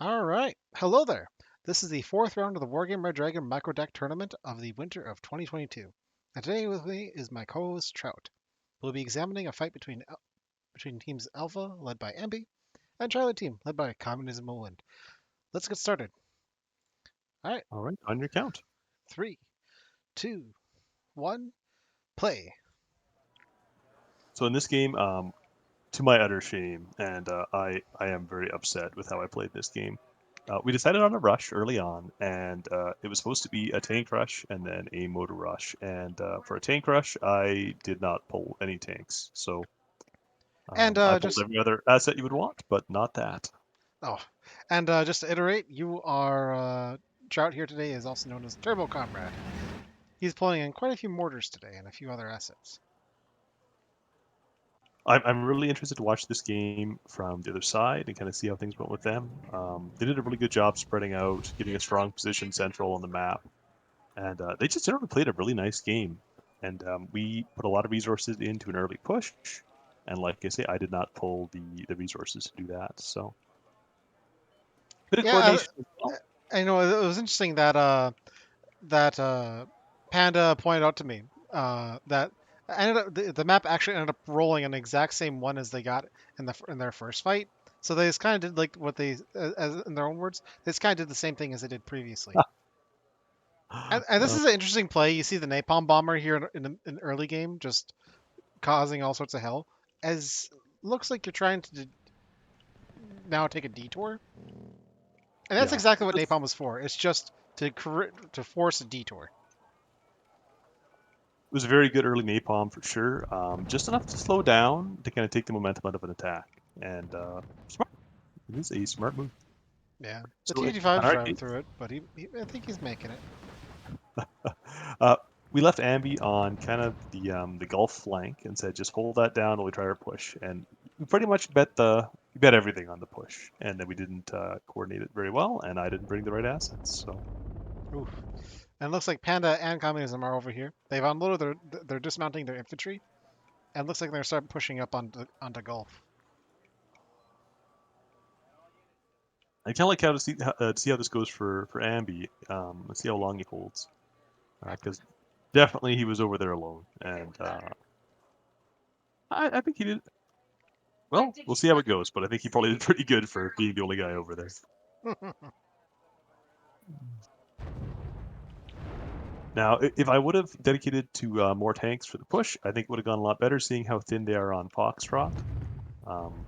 All right. Hello there. This is the fourth round of the Wargame Red Dragon Micro Deck Tournament of the winter of 2022. And today with me is my co-host Trout. We'll be examining a fight between teams Alpha, led by Ambi, and Charlie team, led by Communism Will Win. Let's get started. All right. All right, on your count. Three, two, one, play. So in this game, to my utter shame, and I am very upset with how I played this game. We decided on a rush early on, and it was supposed to be a tank rush and then a motor rush. And for a tank rush, I did not pull any tanks. So And I pulled just every other asset you would want, but not that. oh, and just to iterate, you are Trout here today is also known as Turbo Comrade. He's pulling in quite a few mortars today and a few other assets. I'm really interested to watch this game from the other side and kind of see how things went with them. They did a really good job spreading out, getting a strong position central on the map. And they just generally played a really nice game. And we put a lot of resources into an early push. And like I say, I did not pull the resources to do that. So bit of Yeah, coordination as well. I know it was interesting that Panda pointed out to me that the map actually ended up rolling an exact same one as they got in their first fight. So they just kind of did like what they, as in their own words, they just kind of did the same thing as they did previously. And this Uh, is an interesting play. You see the napalm bomber here in the early game just causing all sorts of hell. As looks like you're trying to now take a detour, and that's yeah, exactly what napalm was for. It's just to force a detour. it was a very good early napalm for sure. Just enough to slow down to kind of take the momentum out of an attack. And smart. It is a smart move. Yeah, the So T-55 in is our driving case, through it, but I think he's making it. uh, we left Ambi on kind of the Gulf flank and said just hold that down while we try our push. And we pretty much we bet everything on the push, and then we didn't coordinate it very well, and I didn't bring the right assets. So Oof. And it looks like Panda and Communism are over here. They've unloaded they're dismounting their infantry, and it looks like they're starting pushing up onto Gulf. I kind of like how to see how this goes for Ambi. Let's see how long he holds, because definitely he was over there alone, and I think he did well. We'll see how it goes, but I think he probably did pretty good for being the only guy over there. Now, if I would have dedicated to more tanks for the push, I think it would have gone a lot better, seeing how thin they are on Foxtrot. Um,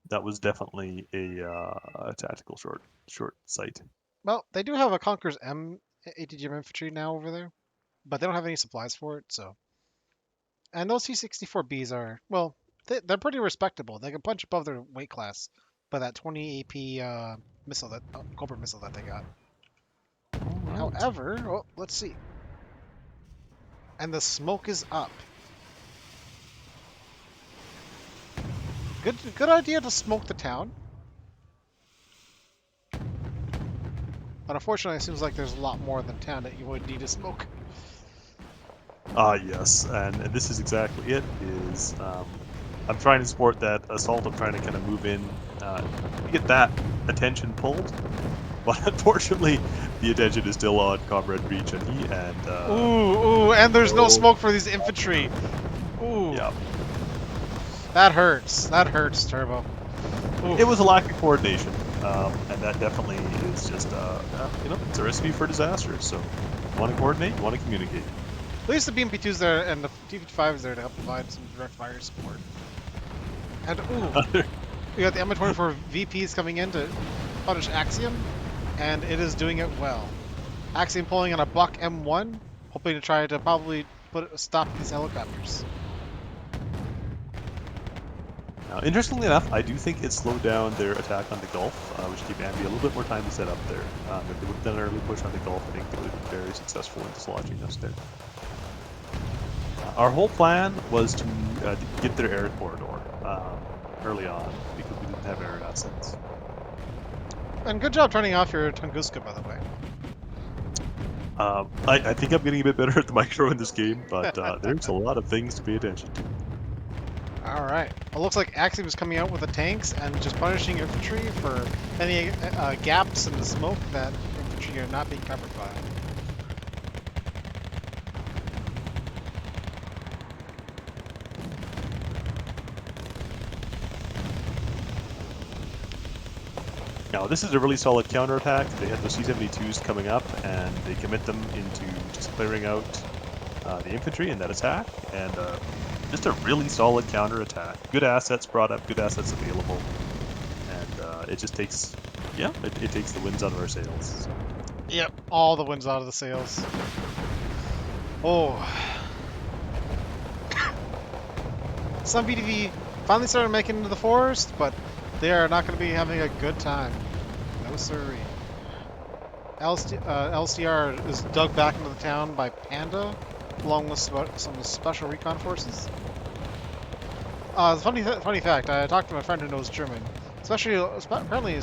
that was definitely a tactical short sight. Well, they do have a Conqueror's M ATGM infantry now over there, but they don't have any supplies for it. So, and those T-64Bs are well, they're pretty respectable. They can punch above their weight class by that 20 AP missile that Cobra missile that they got. All right. However, oh, let's see. And the smoke is up. Good idea to smoke the town. But unfortunately, it seems like there's a lot more than town that you would need to smoke. Ah, yes, and this is exactly it. I'm trying to support that assault. I'm trying to kind of move in, get that attention pulled. But unfortunately, the attention is still on Comrade Breach and he and Ooh, and there's no oh smoke for these infantry. Ooh, yeah, that hurts. That hurts, Turbo. it Oof. was a lack of coordination, and that definitely is just it's a recipe for disaster. So, you want to coordinate, you want to communicate. At least the BMP2's there and the T-55 is there to help provide some direct fire support. And ooh, we got the Mi-24 VPs coming in to punish Axiom, and it is doing it well. Axiom pulling on a Buck M1, hoping to try to probably stop these helicopters. Now, interestingly enough, I do think it slowed down their attack on the Gulf, which gave Ambi a little bit more time to set up there. If they would have done an early push on the Gulf, I think they would have been very successful in dislodging us there. Our whole plan was to get their air corridor early on because we didn't have air assets. And good job turning off your Tunguska, by the way. I think I'm getting a bit better at the micro in this game, but there's a lot of things to pay attention to. All right. It looks like Axiom is coming out with the tanks and just punishing infantry for any gaps in the smoke that infantry are not being covered by. Now, this is a really solid counterattack. They have the C-72s coming up, and they commit them into just clearing out the infantry in that attack, and just a really solid counterattack. Good assets brought up, good assets available, and it just takes, yeah, it takes the winds out of our sails. So. Yep, all the winds out of the sails. Oh. Some BDV finally started making it into the forest, but they are not going to be having a good time. No siree. LCR is dug back into the town by Panda, along with some special recon forces. Funny fact, I talked to my friend who knows German. Apparently,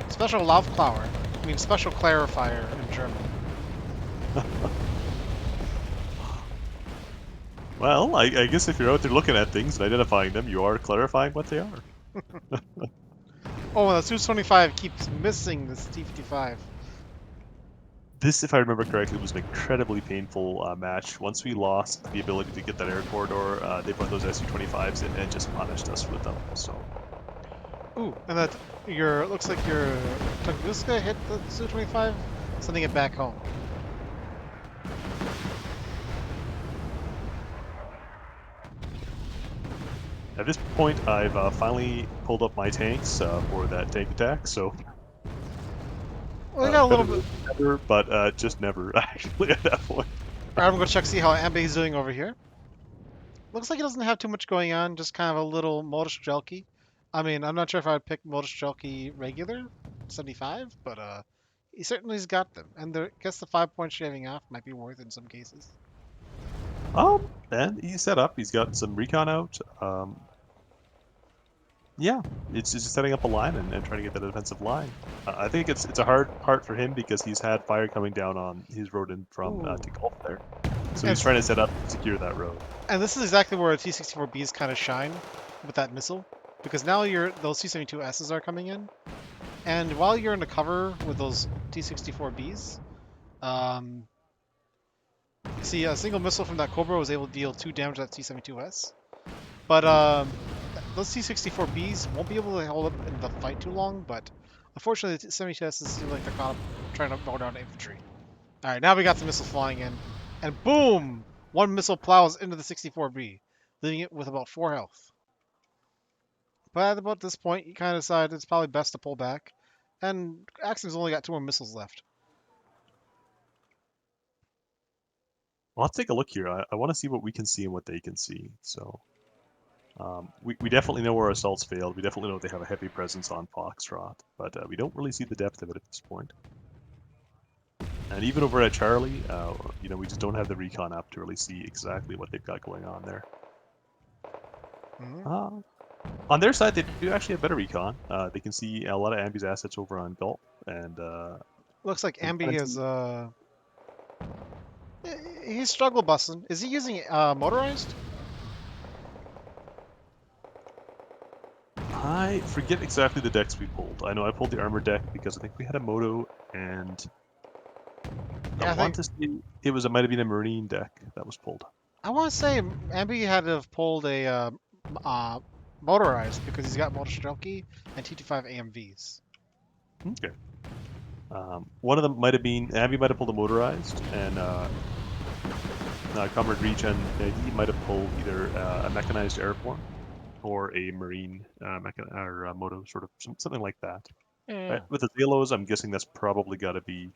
special Laufklauer means special clarifier in German. Well, I guess if you're out there looking at things and identifying them, you are clarifying what they are. Oh, and the Su-25 keeps missing this T-55. This, if I remember correctly, was an incredibly painful match. Once we lost the ability to get that air corridor, they put those Su-25s in and just punished us with them. So. Ooh, and looks like your Tunguska hit the Su-25, sending it back home. At this point, I've finally pulled up my tanks for that tank attack, so... Well, we got a little bit... Never, but just never, actually, at that point. Alright, I'm gonna go check see how Ambe's doing over here. Looks like he doesn't have too much going on, just kind of a little Motostrelki. I mean, I'm not sure if I'd pick Motostrelki regular, 75, but he certainly's got them. And I guess the 5 point shaving off might be worth it in some cases. And he's set up. He's got some recon out. Yeah, it's just setting up a line and trying to get that defensive line. I think it's a hard part for him because he's had fire coming down on his road in from to Gulf there. So he's trying to set up to secure that road. And this is exactly where T-64Bs kind of shine with that missile, because now those T-72Ss are coming in, and while you're in the cover with those T-64Bs, see a single missile from that Cobra was able to deal 2 damage to that T-72S, but those T-64Bs won't be able to hold up in the fight too long. But unfortunately, the T-72Ss seem like they're caught up trying to mow down infantry. All right, now we got the missile flying in, and boom! One missile plows into the 64B, leaving it with about 4 health. But at about this point, you kind of decide it's probably best to pull back, and Axiom's only got 2 more missiles left. Well, let's take a look here. I want to see what we can see and what they can see. So we definitely know where assaults failed. We definitely know they have a heavy presence on Foxtrot, but we don't really see the depth of it at this point. And even over at Charlie, we just don't have the recon up to really see exactly what they've got going on there. Mm-hmm. On their side, they do actually have better recon. They can see a lot of Ambi's assets over on Gulf, and looks like Ambi is he's struggle busting. Is he using motorized? I forget exactly the decks we pulled. I know I pulled the armor deck because I think we had a moto, and Yeah, I want to say it might have been a marine deck that was pulled. I want to say Ambi had to have pulled a motorized because he's got Motostrelki and T25 AMVs. Okay. One of them might have been Ambi might have pulled a motorized, and Comrade Regen he might have pulled either a mechanized airborne or a marine or moto, sort of something like that. Yeah. Right? With the Zelos, I'm guessing that's probably got to be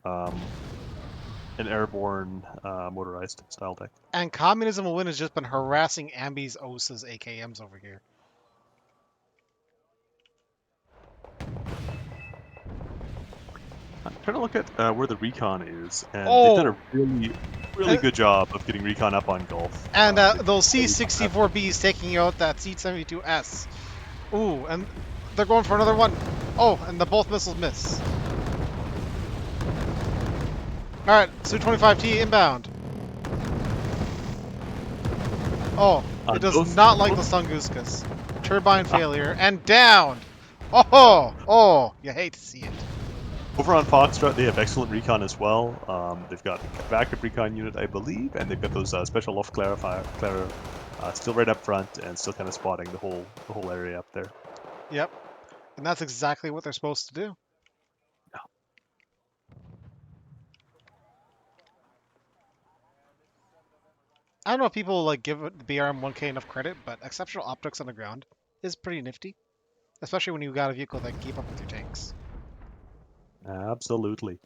an airborne motorized style deck. And Communism Will Win has just been harassing Ambi's OSA's AKMs over here. I'm trying to look at where the recon is, and they've done a really good job of getting recon up on Gulf. And those C-64Bs taking out that C-72S. Ooh, and they're going for another one. Oh, and both missiles miss. Alright, Su-25T inbound. Oh, it does No, not like the Tunguska. Turbine failure and down. Oh, you hate to see it. over on Foxtrot, they have excellent recon as well. They've got a backup recon unit, I believe, and they've got those special Luft Clarifier still right up front and still kind of spotting the whole area up there. Yep, and that's exactly what they're supposed to do. I don't know if people like give the BRM 1K enough credit, but exceptional optics on the ground is pretty nifty, especially when you got a vehicle that can keep up with your tanks. Absolutely.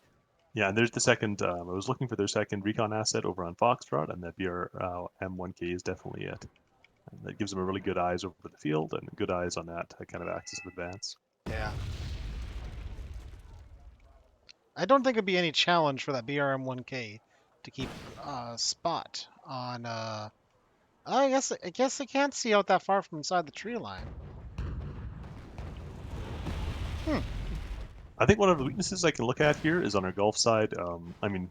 Yeah, and there's the second. I was looking for their second recon asset over on Foxtrot, and that BR M1K is definitely it. And that gives them a really good eyes over the field and good eyes on that kind of axis of advance. Yeah. I don't think it'd be any challenge for that BRM 1K to keep spot on. I guess I can't see out that far from inside the tree line. Hmm. I think one of the weaknesses I can look at here is on our Gulf side. I mean,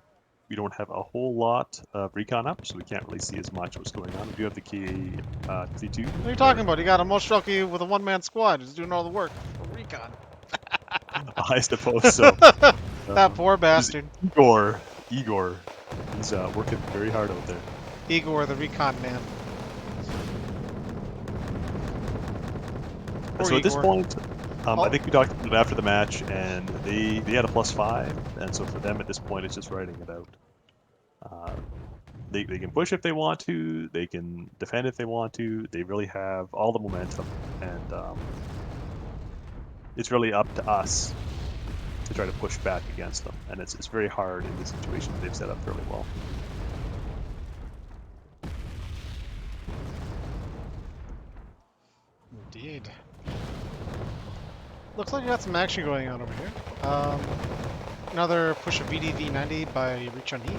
we don't have a whole lot of recon up, so we can't really see as much what's going on. We do have the KA-32. What are you talking about? You got a Mostrelki with a one-man squad who's doing all the work for recon. I suppose so. That poor This bastard. Igor, he's working very hard out there. Igor, the recon man. Poor So at this Igor. point, I Oh, think we talked about it after the match, and they had a +5, and so for them at this point, it's just writing it out. Uh, they can push if they want to, they can defend if they want to. They really have all the momentum, and it's really up to us to try to push back against them, and it's very hard in this situation. They've set up fairly well. indeed. Looks like we got some action going on over here. Another push of VDV-90 by Richon He.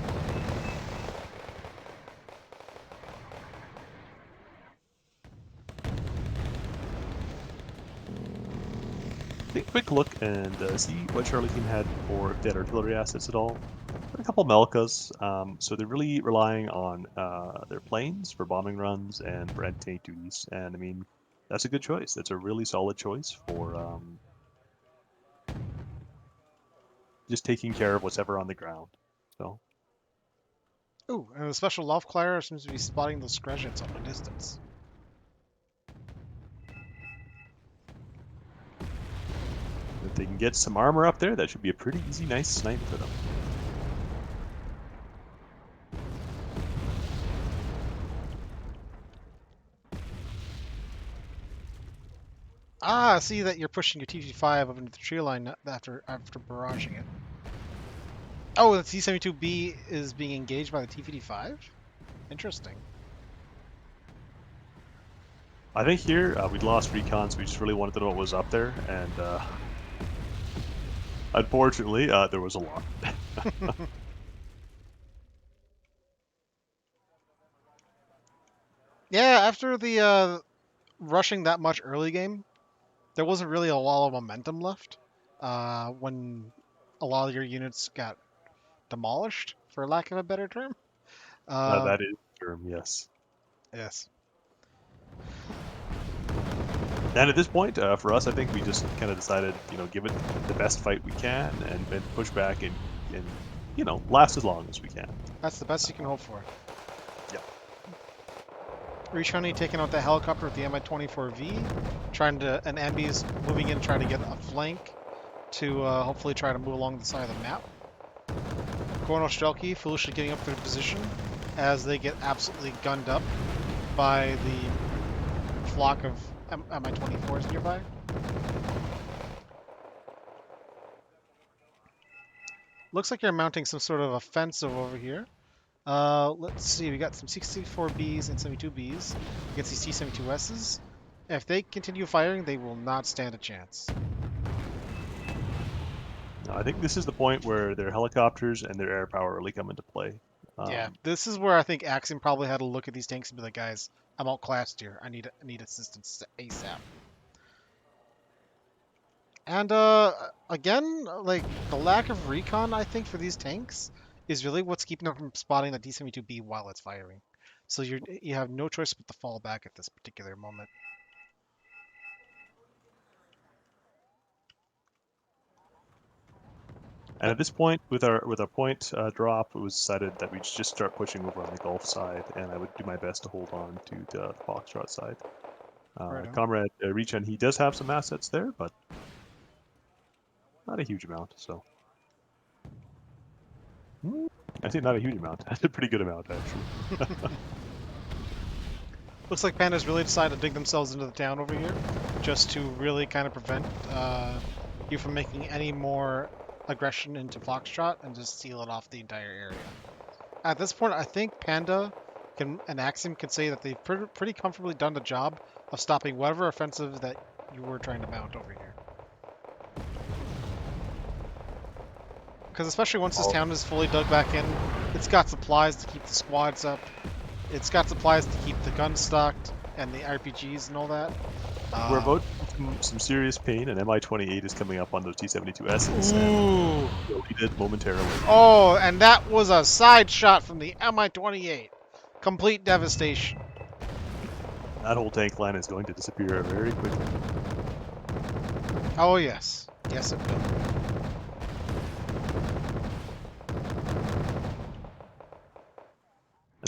Take a quick look and see what Charlie team had for dead artillery assets at all. A couple Melkas, so they're really relying on their planes for bombing runs and for anti-tank duties. And I mean, that's a good choice. That's a really solid choice for just taking care of what's ever on the ground. So Ooh, and the special Laufklärer seems to be spotting those Skrezhets on the distance. if they can get some armor up there, that should be a pretty easy, nice snipe for them. Ah, I see that you're pushing your TG5 up into the tree line after barraging it. Oh, the T-72B is being engaged by the T-55? Interesting. I think here we'd lost recon, so we just really wanted to know what was up there, and unfortunately, there was a lot. Yeah, after the rushing that much early game, there wasn't really a lot of momentum left when a lot of your units got demolished, for lack of a better term. Uh, That is the term, yes. yes. And at this point, for us, I think we just kind of decided, give it the best fight we can and push back and last as long as we can. That's the best you can hope for. Yeah. Richoni taking out the helicopter with the Mi-24V, and Ambi's moving in, trying to get a flank to hopefully try to move along the side of the map. Gorno Strelki foolishly getting up their position as they get absolutely gunned up by the flock of Mi-24s nearby. Looks like you're mounting some sort of offensive over here. Let's see, we got some 64Bs and 72Bs against these T-72Ss. If they continue firing, they will not stand a chance. I think this is the point where their helicopters and their air power really come into play. Yeah, this is where I think Axiom probably had to look at these tanks and be like, guys, I'm outclassed here. I need assistance ASAP. And again, like the lack of recon, I think for these tanks is really what's keeping them from spotting the D-72B while it's firing. So you have no choice but to fall back at this particular moment. And at this point, with our point drop, it was decided that we'd just start pushing over on the Gulf side, and I would do my best to hold on to the Foxtrot side. Right on. Comrade Rechan, he does have some assets there, but not a huge amount. So I say not a huge amount. That's a pretty good amount, actually. Looks like Panda's really decided to dig themselves into the town over here, just to really kind of prevent you from making any more aggression into Foxtrot and just seal it off the entire area. At this point, I think Panda and Axiom can say that they've pretty comfortably done the job of stopping whatever offensive that you were trying to mount over here. Because especially once this Oh, town is fully dug back in, it's got supplies to keep the squads up. It's got supplies to keep the guns stocked and the RPGs and all that. we're Um, about some serious pain, and MI-28 is coming up on those T-72Ss, and ooh. deleted momentarily. Oh, and that was a side shot from the Mi-28. Complete devastation. That whole tank line is going to disappear very quickly. Oh, yes. Yes, it will.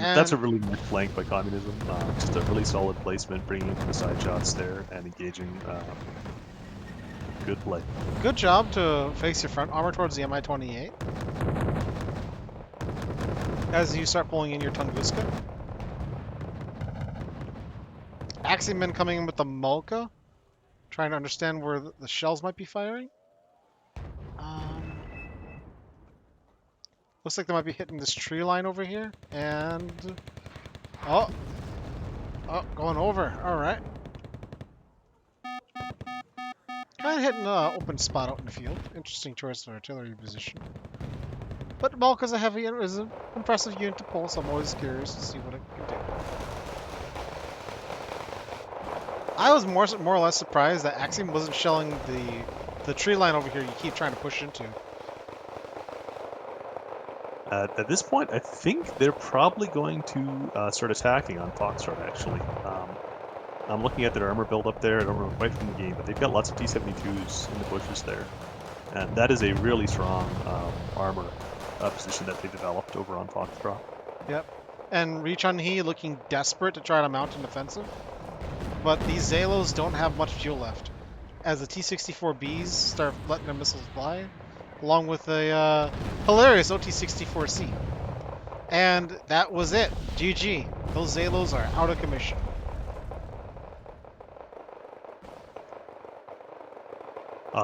And that's a And really nice flank by communism. Just a really solid placement, bringing in the side shots there and engaging. Good play. good job to face your front armor towards the Mi-28 as you start pulling in your Tunguska. Axiom men coming in with the Mulka, trying to understand where the shells might be firing. Um, looks like they might be hitting this tree line over here. And... Oh! Oh, going over. Alright. Kind of hitting an open spot out in the field. Interesting choice of artillery position. But Mulka's is an impressive unit to pull, so I'm always curious to see what it can do. I was more or less surprised that Axiom wasn't shelling the tree line over here you keep trying to push into. At this point, I think they're probably going to start attacking on Foxtrot, actually. I'm looking at their armor build up there. I don't remember quite from the game, but they've got lots of T-72s in the bushes there. And that is a really strong armor position that they developed over on Foxtrot. Yep. And Rechun-hee looking desperate to try to mount an offensive. But these Zalos don't have much fuel left. As the T-64Bs start letting their missiles fly, along with a hilarious OT-64C. And that was it. GG. Those Zalos are out of commission.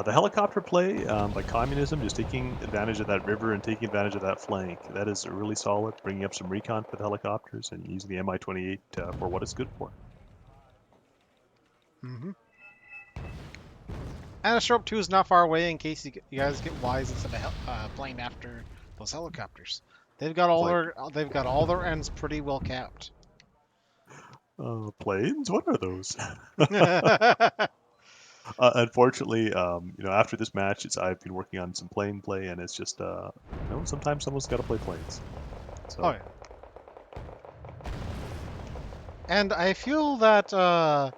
The helicopter play by communism, just taking advantage of that river and taking advantage of that flank, that is really solid, bringing up some recon for the helicopters and using the Mi-28 for what it's good for. Mm-hmm. And Strope 2 is not far away in case you guys get wise instead of playing after those helicopters. They've got all their ends pretty well capped. Planes? What are those? Unfortunately, after this match, I've been working on some plane play, and it's just, sometimes someone's got to play planes. Oh So yeah. And I feel that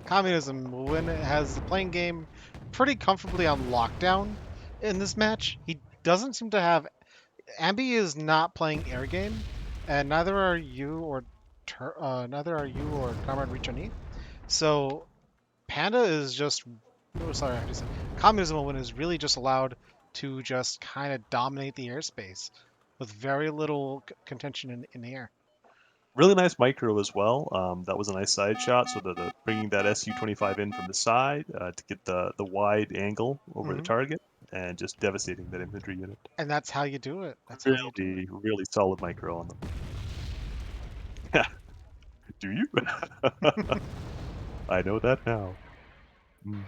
communism when it has the playing game pretty comfortably on lockdown in this match. He doesn't seem to have Ambi is not playing air game, and neither are you or Comrade Richani. So Panda is just oh, sorry, I have to say communism when is really just allowed to just kind of dominate the airspace with very little contention in the air. really nice micro as well. That was a nice side shot, so bringing that Su-25 in from the side to get the wide angle over the Hmm. target and just devastating that infantry unit. And that's how you do it. That's how you do it. Really, really solid micro on them. Do you? I know that now. Mm.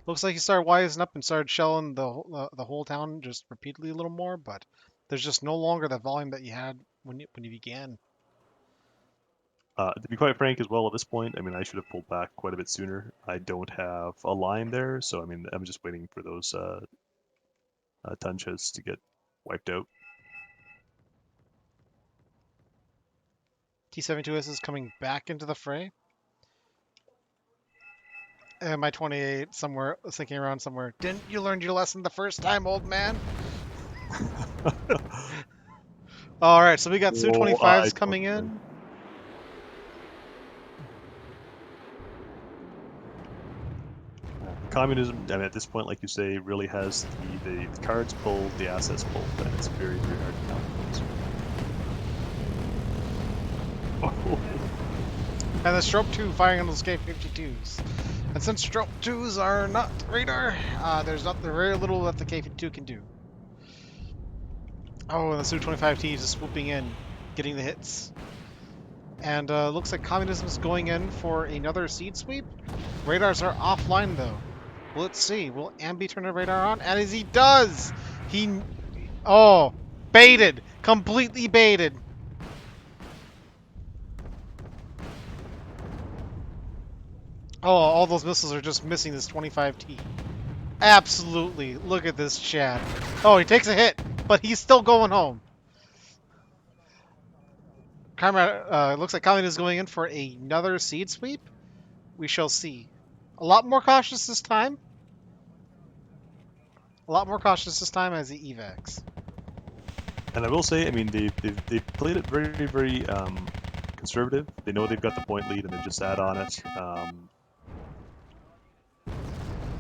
Looks like he started wising up and started shelling the whole town just repeatedly a little more, but there's just no longer the volume that you had when you began. To be quite frank as well, at this point, I mean, I should have pulled back quite a bit sooner. I don't have a line there, so I mean, I'm just waiting for those Tunchas to get wiped out. T-72S is coming back into the fray. And my 28 somewhere, thinking around somewhere. Didn't you learn your lesson the first time, old man? All right, so we got Oh, I Su-25s don't coming think. in. Communism, I mean, at this point, like you say, really has the cards pulled, the assets pulled, and it's very, very hard to count. And the Strobe 2 firing on those K-52s. And since Strobe 2s are not radar, there's very little that the K-52 can do. Oh, and the Su-25T is just swooping in, getting the hits. And looks like Communism is going in for another seed sweep. Radars are offline though. Let's see. Will Ambi turn a radar on? And as he does, he oh baited, completely baited. Oh, all those missiles are just missing this 25T. Absolutely. Look at this Chad. Oh, he takes a hit, but he's still going home. Comrade, looks like Colleen is going in for another seed sweep. We shall see. A lot more cautious this time. A lot more cautious this time as he evacs. And I will say, I mean, they've played it very, very conservative. They know they've got the point lead, and they've just sat on it.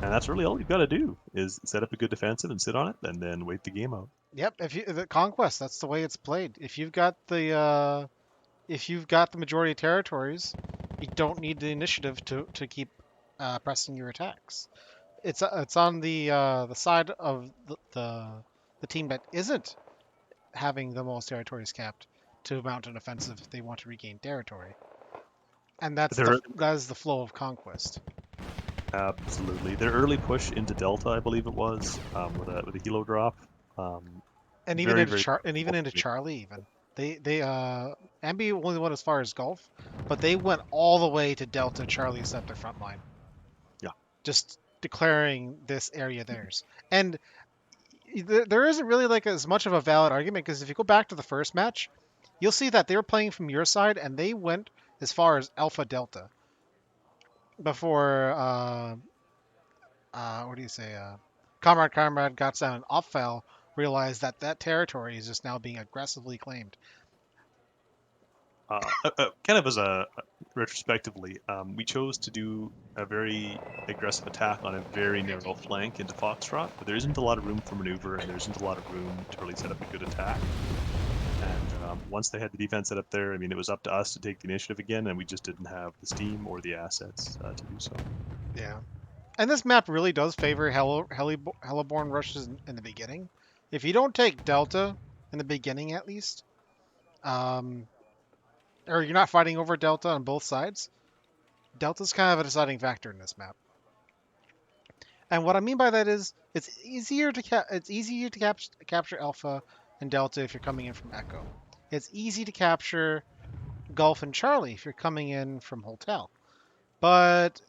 And that's really all you've got to do is set up a good defensive and sit on it, and then wait the game out. Yep, if you the conquest, that's the way it's played. If you've got the majority of territories, you don't need the initiative to keep pressing your attacks. It's on the side of the team that isn't having the most territories capped to mount an offensive if they want to regain territory, and Their that is the flow of conquest. Absolutely their early push into Delta, I believe it was, with a helo drop, And even very, into very Charlie even. They Ambi only went as far as Gulf, but they went all the way to Delta Charlie set their front line, yeah. just declaring this area theirs. And there isn't really like as much of a valid argument because if you go back to the first match, you'll see that they were playing from your side and they went as far as Alpha Delta before what do you say? Comrade got down and Opfel realized that that territory is just now being aggressively claimed. Kind of as a retrospectively, we chose to do a very aggressive attack on a very narrow flank into Foxtrot, but there isn't a lot of room for maneuver, and there isn't a lot of room to really set up a good attack. And once they had the defense set up there, I mean, it was up to us to take the initiative again, and we just didn't have the steam or the assets to do so. Yeah. And this map really does favor heliborne rushes in the beginning. If you don't take Delta in the beginning, at least, um, or you're not fighting over Delta on both sides, Delta's kind of a deciding factor in this map. And what I mean by that is it's easier to capture Alpha and Delta if you're coming in from Echo. It's easy to capture Gulf and Charlie if you're coming in from Hotel. But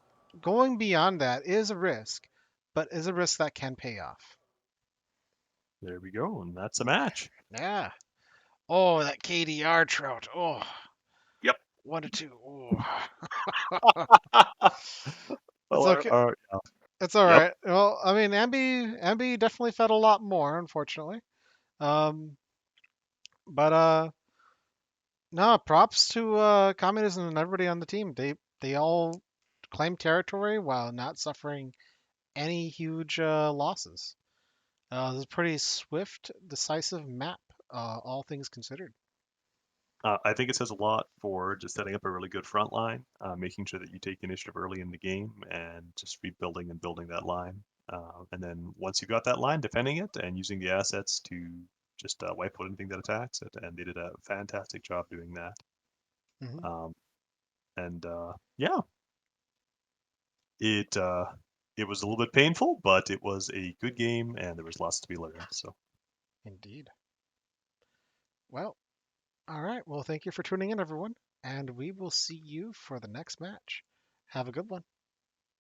going beyond that is a risk, but is a risk that can pay off. There we go, and that's a match. Yeah. Oh, that KDR trout. Oh, Yep. 1-2. Oh, it's Well, okay. yeah. It's all Yep. right. Well, I mean, Ambi definitely fed a lot more, unfortunately. Um, but no, props to communism and everybody on the team. They all claimed territory while not suffering any huge losses. It was a pretty swift, decisive map, all things considered. I think it says a lot for just setting up a really good front line, making sure that you take initiative early in the game and just rebuilding and building that line. And then once you've got that line, defending it and using the assets to just wipe out anything that attacks it. And they did a fantastic job doing that. Hmm. Um, and yeah, it uh, it was a little bit painful, but it was a good game, and there was lots to be learned. So Indeed. Well, all right. Well, thank you for tuning in, everyone, and we will see you for the next match. Have a good one.